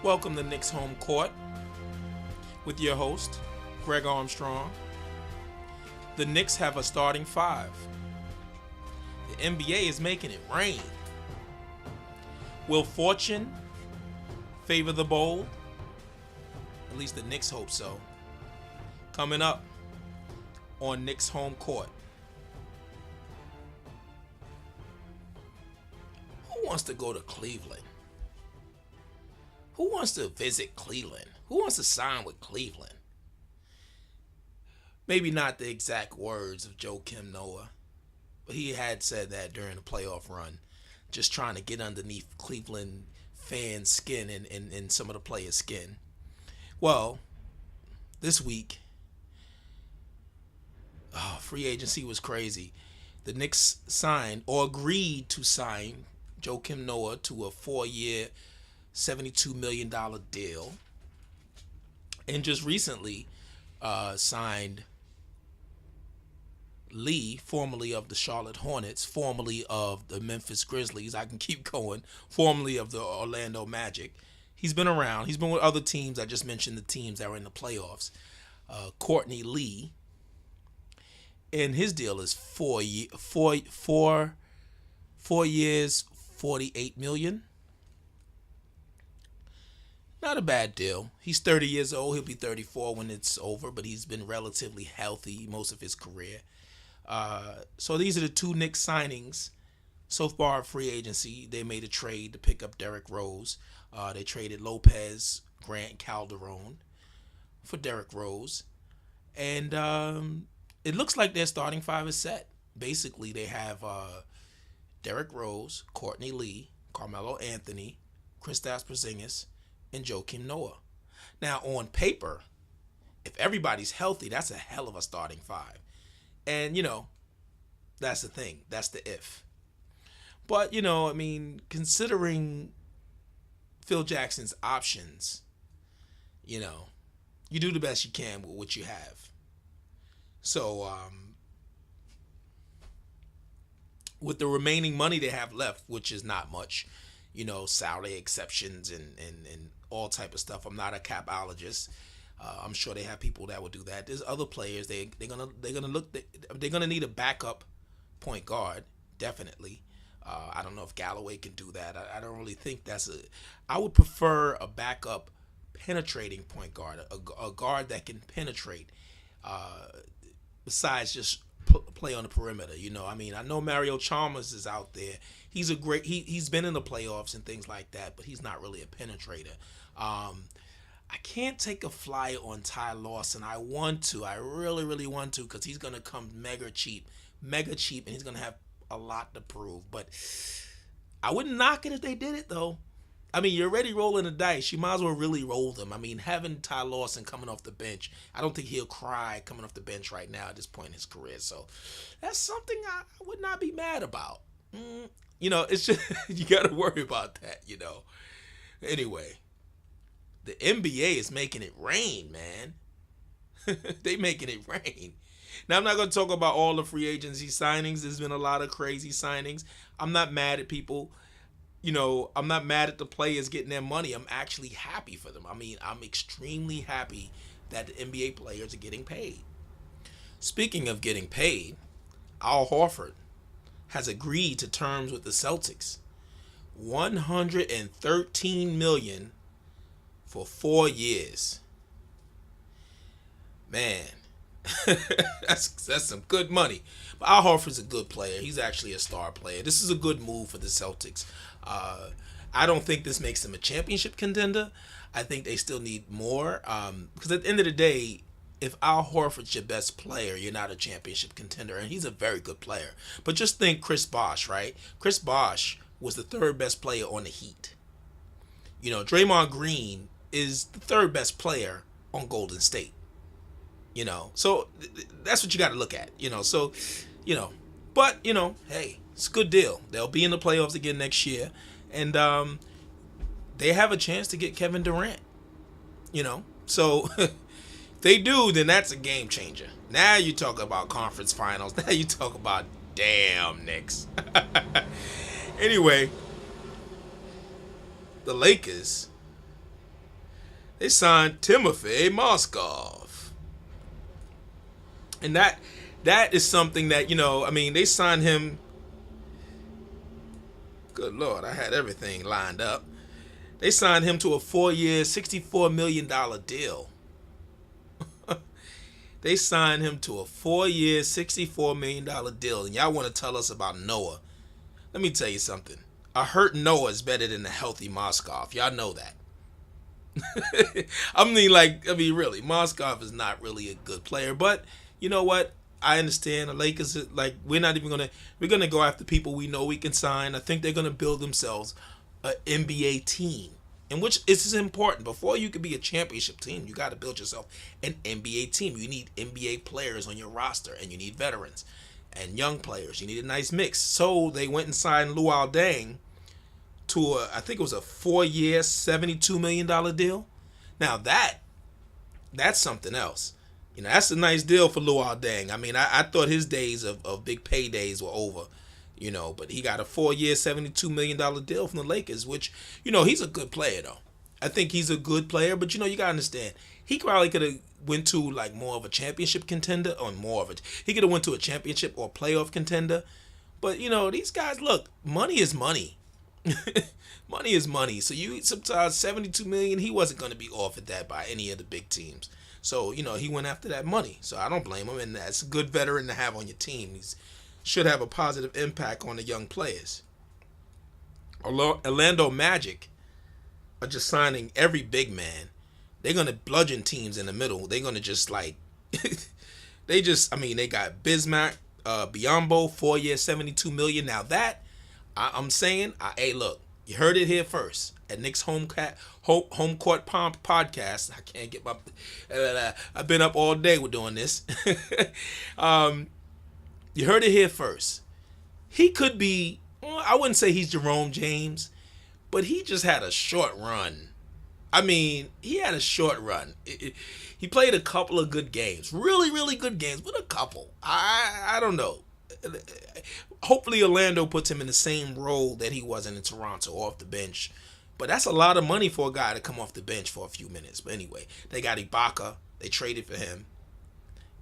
Welcome to Knicks Home Court with your host, Greg Armstrong. The Knicks have a starting five. The NBA is making it rain. Will fortune favor the bold? At least the Knicks hope so. Coming up on Knicks Home Court. Who wants to go to Cleveland? Who wants to visit Cleveland? Who wants to sign with Cleveland? Maybe not the exact words of Joakim Noah, but he had said that during the playoff run, just trying to get underneath Cleveland fans' skin and some of the players' skin. Well, this week, free agency was crazy. The Knicks signed or agreed to sign Joakim Noah to a 4-year, $72 million deal, and just recently signed Lee, formerly of the Charlotte Hornets, formerly of the Memphis Grizzlies. I can keep going. Formerly of the Orlando Magic. He's been around. He's been with other teams. I just mentioned the teams that were in the playoffs. Courtney Lee, and his deal is 4 years, $48 million. Not a bad deal. He's 30 years old. He'll be 34 when it's over, but he's been relatively healthy most of his career. So these are the two Knicks signings so far at free agency. They made a trade to pick up Derrick Rose. They traded Lopez, Grant, Calderon for Derrick Rose. And it looks like their starting five is set. Basically, they have Derrick Rose, Courtney Lee, Carmelo Anthony, Kristaps Porzingis, and Joakim Noah. Now, on paper, if everybody's healthy, that's a hell of a starting five. And, that's the thing. That's the if. But, considering Phil Jackson's options, you do the best you can with what you have. So, with the remaining money they have left, which is not much, salary exceptions and all type of stuff. I'm not a capologist. I'm sure they have people that would do that. There's other players. They're gonna need a backup point guard, definitely. I don't know if Galloway can do that. I don't really think I would prefer a backup penetrating point guard, a guard that can penetrate. Besides just play on the perimeter, I know Mario Chalmers is out there. He's he's been in the playoffs and things like that, but he's not really a penetrator. I can't take a flyer on Ty Lawson. I want to. I really, really want to, because he's going to come mega cheap, and he's going to have a lot to prove. But I wouldn't knock it if they did it, though. You're already rolling the dice. You might as well really roll them. Having Ty Lawson coming off the bench, I don't think he'll cry coming off the bench right now at this point in his career. So that's something I would not be mad about. It's just, you got to worry about that, Anyway, the NBA is making it rain, man. They making it rain. Now, I'm not going to talk about all the free agency signings. There's been a lot of crazy signings. I'm not mad at people. I'm not mad at the players getting their money. I'm actually happy for them. I'm extremely happy that the NBA players are getting paid. Speaking of getting paid, Al Horford has agreed to terms with the Celtics. $113 million for 4 years. Man, that's some good money. But Al Horford's a good player. He's actually a star player. This is a good move for the Celtics. I don't think this makes them a championship contender. I think they still need more. Because at the end of the day, if Al Horford's your best player, you're not a championship contender. And he's a very good player. But just think Chris Bosh, right? Chris Bosh was the third best player on the Heat. Draymond Green is the third best player on Golden State. So that's what you got to look at. But hey, it's a good deal. They'll be in the playoffs again next year, and they have a chance to get Kevin Durant. So if they do, then that's a game changer. Now you talk about conference finals. Now you talk about damn Knicks. Anyway, the Lakers They signed Timothy Moskov, and that is something that I mean, they signed him. Good Lord, I had everything lined up. They signed him to a 4-year, $64 million deal. They signed him to a 4-year, $64 million deal, and y'all want to tell us about Noah? Let me tell you something. A hurt Noah is better than a healthy Moskov. Y'all know that. I mean, really, Moskov is not really a good player, but you know what? I understand the Lakers. Like, we're gonna go after people we know we can sign. I think they're gonna build themselves an NBA team, in which is important. Before you can be a championship team, you got to build yourself an NBA team. You need NBA players on your roster, and you need veterans and young players. You need a nice mix. So they went and signed Luol Deng to I think it was a 4-year, $72 million deal. Now that's something else. That's a nice deal for Luol Deng. I mean, I thought his days of big paydays were over, but he got a 4-year, $72 million deal from the Lakers, which, he's a good player, though. I think he's a good player, but, you got to understand, he probably could have went to, like, more of a championship contender, or he could have went to a championship or playoff contender. But, these guys, look, money is money. Money is money. So you sometimes $72 million, he wasn't going to be offered that by any of the big teams. So, he went after that money. So I don't blame him. And that's a good veteran to have on your team. He should have a positive impact on the young players. Orlando Magic are just signing every big man. They're going to bludgeon teams in the middle. They're going to just they got Bismack, Biyombo, 4-year, $72 million. Now that, I'm saying, hey, look, you heard it here first at Knicks Home Court Podcast. I can't get my. I've been up all day with doing this. You heard it here first. He could be. I wouldn't say he's Jerome James, but he just had a short run. I mean, he had a short run. He played a couple of good games, really, really good games, but a couple. I don't know. Hopefully Orlando puts him in the same role that he was in Toronto, off the bench. But that's a lot of money for a guy to come off the bench for a few minutes. But anyway, they got Ibaka. They traded for him.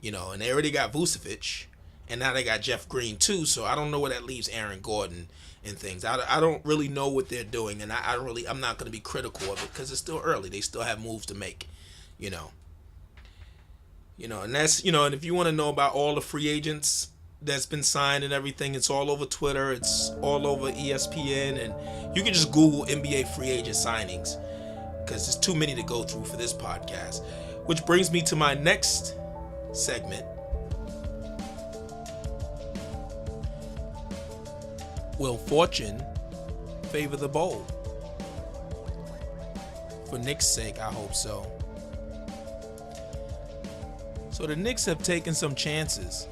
And they already got Vucevic. And now they got Jeff Green too. So I don't know where that leaves Aaron Gordon and things. I don't really know what they're doing. And I'm not going to be critical of it because it's still early. They still have moves to make, and that's, and if you want to know about all the free agents that's been signed and everything, it's all over Twitter, it's all over ESPN, and you can just Google NBA free agent signings because there's too many to go through for this podcast. Which brings me to my next segment. Will fortune favor the bold? For Knicks' sake, I hope so. So the Knicks have taken some chances.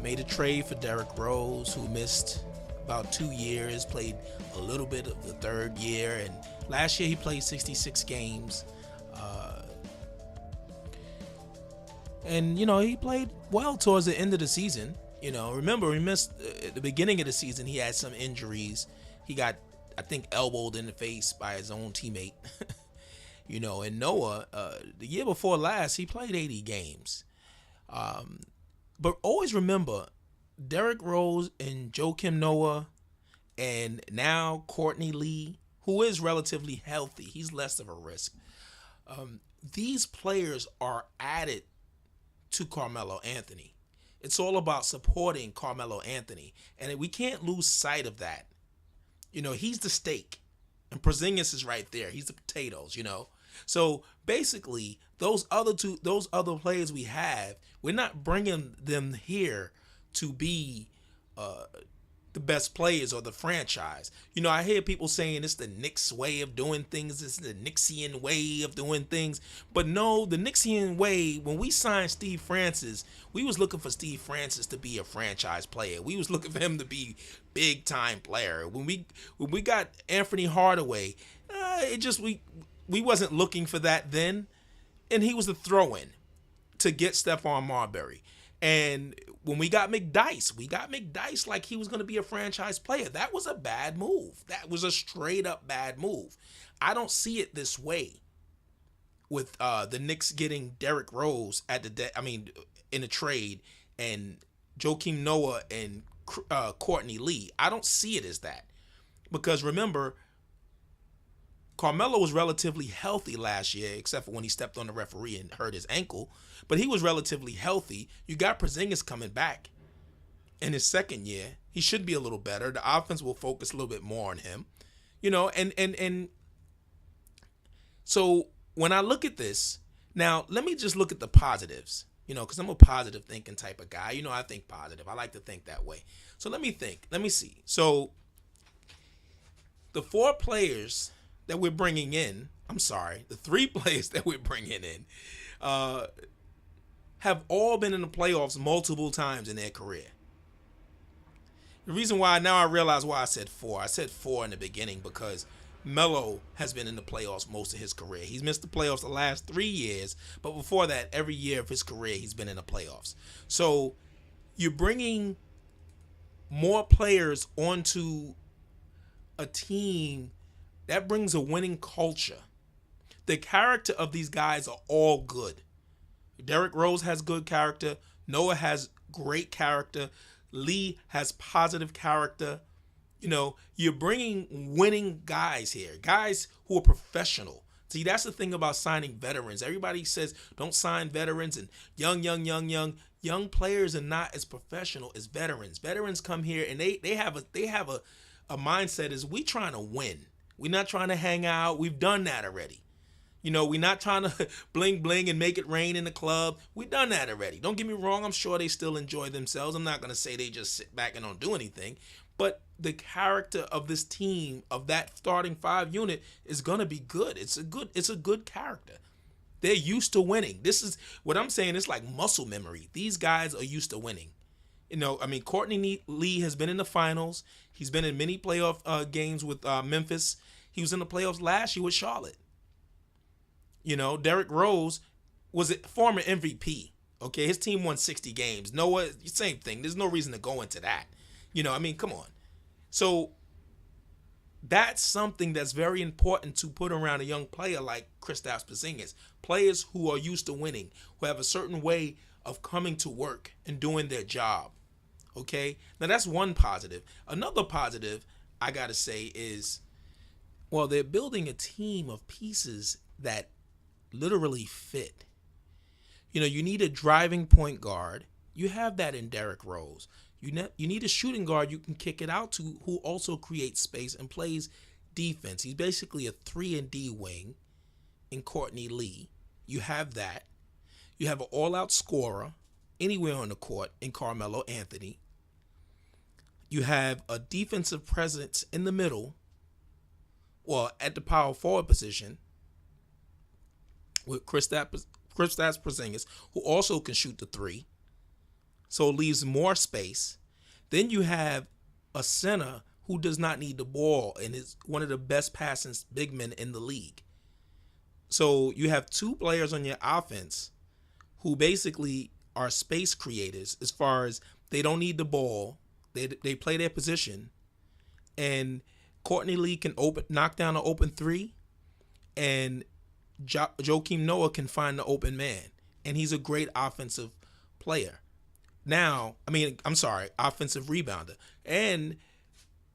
Made a trade for Derrick Rose, who missed about 2 years, played a little bit of the third year, and last year he played 66 games. And he played well towards the end of the season. Remember, he missed at the beginning of the season. He had some injuries. He got, I think, elbowed in the face by his own teammate. And Noah, the year before last, he played 80 games. But always remember, Derrick Rose and Joakim Noah, and now Courtney Lee, who is relatively healthy. He's less of a risk. These players are added to Carmelo Anthony. It's all about supporting Carmelo Anthony. And we can't lose sight of that. He's the steak. And Porzingis is right there. He's the potatoes, So basically, those other players we have, we're not bringing them here to be the best players or the franchise. I hear people saying it's the Knicks way of doing things. It's the Knicksian way of doing things. But no, the Knicksian way, when we signed Steve Francis, we was looking for Steve Francis to be a franchise player. We was looking for him to be big time player. When we got Anthony Hardaway, we wasn't looking for that then. And he was a throw-in to get Stephon Marbury. And when we got McDyess like he was going to be a franchise player. That was a bad move. That was a straight up bad move. I don't see it this way. with the Knicks getting Derrick Rose at in a trade, and Joakim Noah and Courtney Lee. I don't see it as that, because remember, Carmelo was relatively healthy last year, except for when he stepped on the referee and hurt his ankle. But he was relatively healthy. You got Porzingis coming back in his second year. He should be a little better. The offense will focus a little bit more on him, and so when I look at this now, let me just look at the positives, because I'm a positive thinking type of guy. I think positive. I like to think that way. So let me think. Let me see. So the 4 players that we're bringing in, the 3 players that we're bringing in, have all been in the playoffs multiple times in their career. The reason why now I realize why I said 4. I said 4 in the beginning because Melo has been in the playoffs most of his career. He's missed the playoffs the last 3 years, but before that, every year of his career, he's been in the playoffs. So you're bringing more players onto a team that brings a winning culture. The character of these guys are all good. Derrick Rose has good character. Noah has great character. Lee has positive character. You're bringing winning guys here, guys who are professional. See, that's the thing about signing veterans. Everybody says don't sign veterans, and young players are not as professional as veterans. Veterans come here and they have a mindset is we trying to win. We're not trying to hang out. We've done that already. We're not trying to bling bling and make it rain in the club. We've done that already. Don't get me wrong. I'm sure they still enjoy themselves. I'm not going to say they just sit back and don't do anything. But the character of this team, of that starting 5 unit, is going to be good. It's a good character. They're used to winning. This is what I'm saying. It's like muscle memory. These guys are used to winning. Courtney Lee has been in the finals. He's been in many playoff games with Memphis. He was in the playoffs last year with Charlotte. Derrick Rose was a former MVP. Okay, his team won 60 games. Noah, same thing. There's no reason to go into that. Come on. So that's something that's very important to put around a young player like Kristaps Porzingis. Players who are used to winning, who have a certain way of coming to work and doing their job. Okay? Now that's one positive. Another positive I got to say is, they're building a team of pieces that literally fit. You need a driving point guard. You have that in Derrick Rose. You need a shooting guard you can kick it out to, who also creates space and plays defense. He's basically a 3-and-D wing in Courtney Lee. You have that. You have an all-out scorer anywhere on the court in Carmelo Anthony. You have a defensive presence in the middle, at the power forward position, with Kristaps Porzingis, who also can shoot the 3. So it leaves more space. Then you have a center who does not need the ball and is one of the best passing big men in the league. So you have 2 players on your offense who basically are space creators as far as they don't need the ball. They play their position. And Courtney Lee can knock down an open 3. And Joakim Noah can find the open man. And he's a great offensive player. Offensive rebounder. And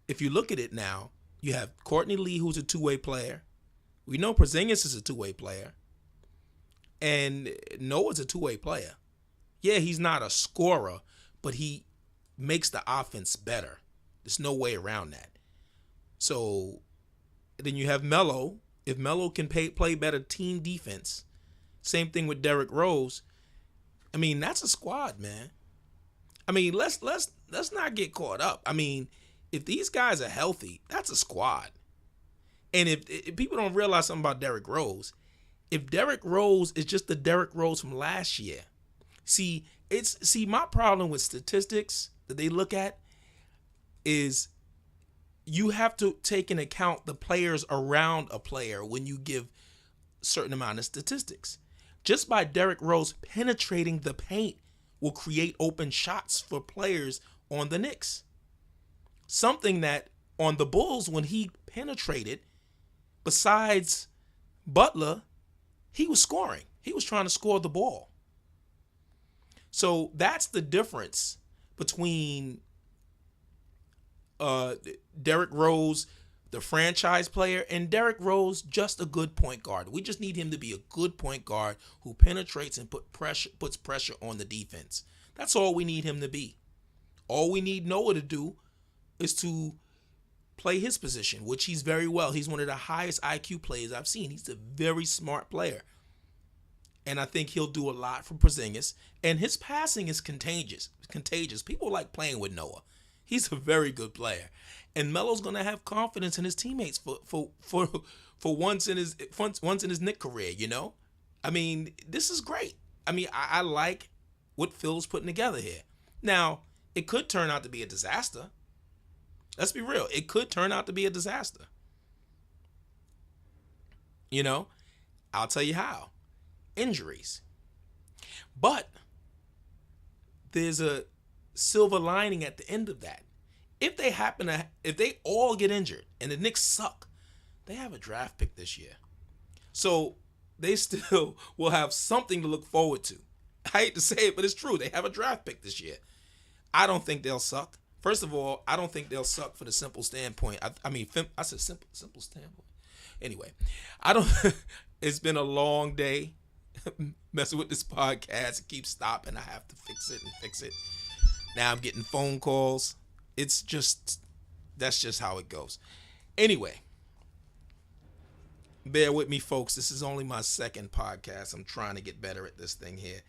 if you look at it now, you have Courtney Lee, who's a 2-way player. We know Porzingis is a 2-way player. And Noah's a 2-way player. Yeah, he's not a scorer, but he makes the offense better. There's no way around that. So then you have Melo. If Melo can play better team defense, same thing with Derrick Rose. That's a squad, man. Let's not get caught up. If these guys are healthy, that's a squad. And if people don't realize something about Derrick Rose, if Derrick Rose is just the Derrick Rose from last year, my problem with statistics that they look at is you have to take into account the players around a player when you give a certain amount of statistics. Just by Derrick Rose penetrating the paint will create open shots for players on the Knicks. Something that on the Bulls, when he penetrated, besides Butler, he was scoring. He was trying to score the ball. So that's the difference between Derrick Rose, the franchise player, and Derrick Rose, just a good point guard. We just need him to be a good point guard who penetrates and puts pressure on the defense. That's all we need him to be. All we need Noah to do is to play his position, which he's very well. He's one of the highest IQ players I've seen. He's a very smart player. And I think he'll do a lot for Porzingis. And his passing is contagious. People like playing with Noah. He's a very good player. And Melo's gonna have confidence in his teammates for once in his Knicks career, you know? I mean, this is great. I mean, I like what Phil's putting together here. Now, it could turn out to be a disaster. Let's be real. It could turn out to be a disaster. You know? I'll tell you how. Injuries. But there's a silver lining at the end of that. If they all get injured and the Knicks suck, they have a draft pick this year. So they still will have something to look forward to. I hate to say it, but it's true. They have a draft pick this year. I don't think they'll suck. First of all, I don't think they'll suck for the simple standpoint. I said simple standpoint. Anyway, it's been a long day messing with this podcast. It keeps stopping. I have to fix it. Now I'm getting phone calls. That's just how it goes. Anyway, bear with me, folks. This is only my second podcast. I'm trying to get better at this thing here.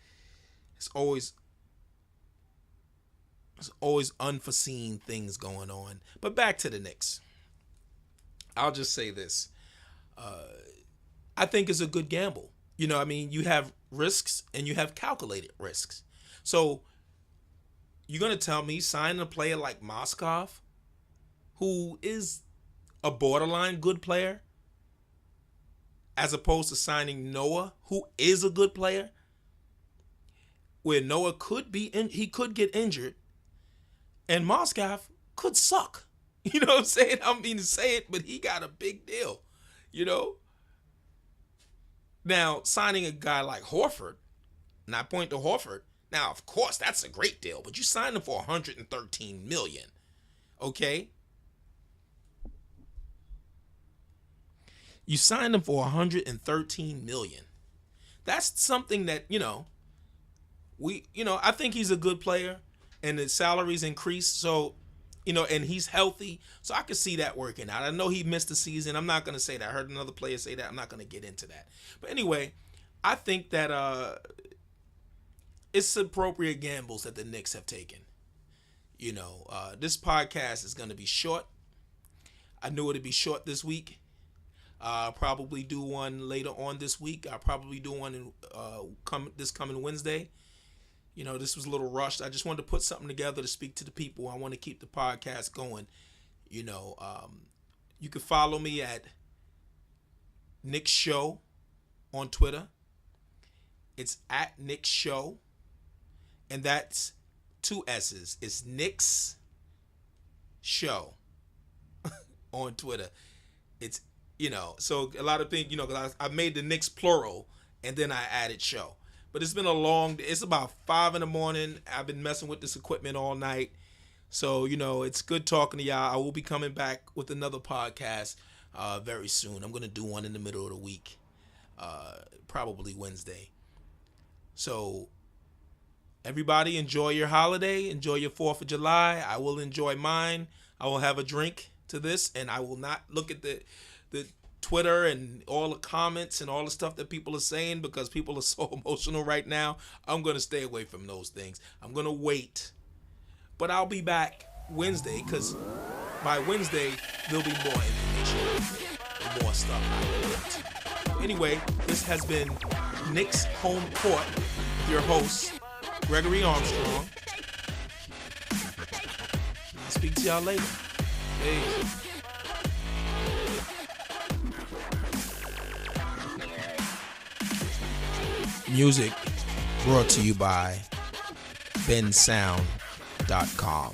It's always unforeseen things going on. But back to the Knicks. I'll just say this. I think it's a good gamble. You know, I mean, you have risks and you have calculated risks. So you're going to tell me signing a player like Moskov, who is a borderline good player, as opposed to signing Noah, who is a good player, where Noah could get injured and Moskov could suck. You know what I'm saying? I don't mean to say it, but he got a big deal, you know? Now, signing a guy like Horford, and I point to Horford, now, of course, that's a great deal, but you signed him for $113 million, okay? You signed him for $113 million. That's something that, I think he's a good player, and his salary's increased, so, and he's healthy, so I could see that working out. I know he missed the season. I'm not going to say that. I heard another player say that. I'm not going to get into that. But anyway, I think that it's appropriate gambles that the Knicks have taken. This podcast is going to be short. I knew it would be short this week. I'll probably do one later on this week. I'll probably do one this coming Wednesday. This was a little rushed. I just wanted to put something together to speak to the people. I want to keep the podcast going. You can follow me at Knicks Show on Twitter. It's at Knicks Show. And that's 2 S's. It's Knicks Show on Twitter. It's, so a lot of things, because I made the Knicks plural and then I added show. But it's been a long day. It's about 5 a.m. I've been messing with this equipment all night. So, it's good talking to y'all. I will be coming back with another podcast very soon. I'm going to do one in the middle of the week, probably Wednesday. So, everybody enjoy your holiday. Enjoy your 4th of July. I will enjoy mine. I will have a drink to this, and I will not look at the Twitter and all the comments and all the stuff that people are saying because people are so emotional right now. I'm going to stay away from those things. I'm going to wait. But I'll be back Wednesday because by Wednesday, there'll be more information and more stuff. Anyway, this has been Knicks Home Court, your host, Gregory Armstrong. I'll speak to y'all later. Peace. Music brought to you by bensound.com.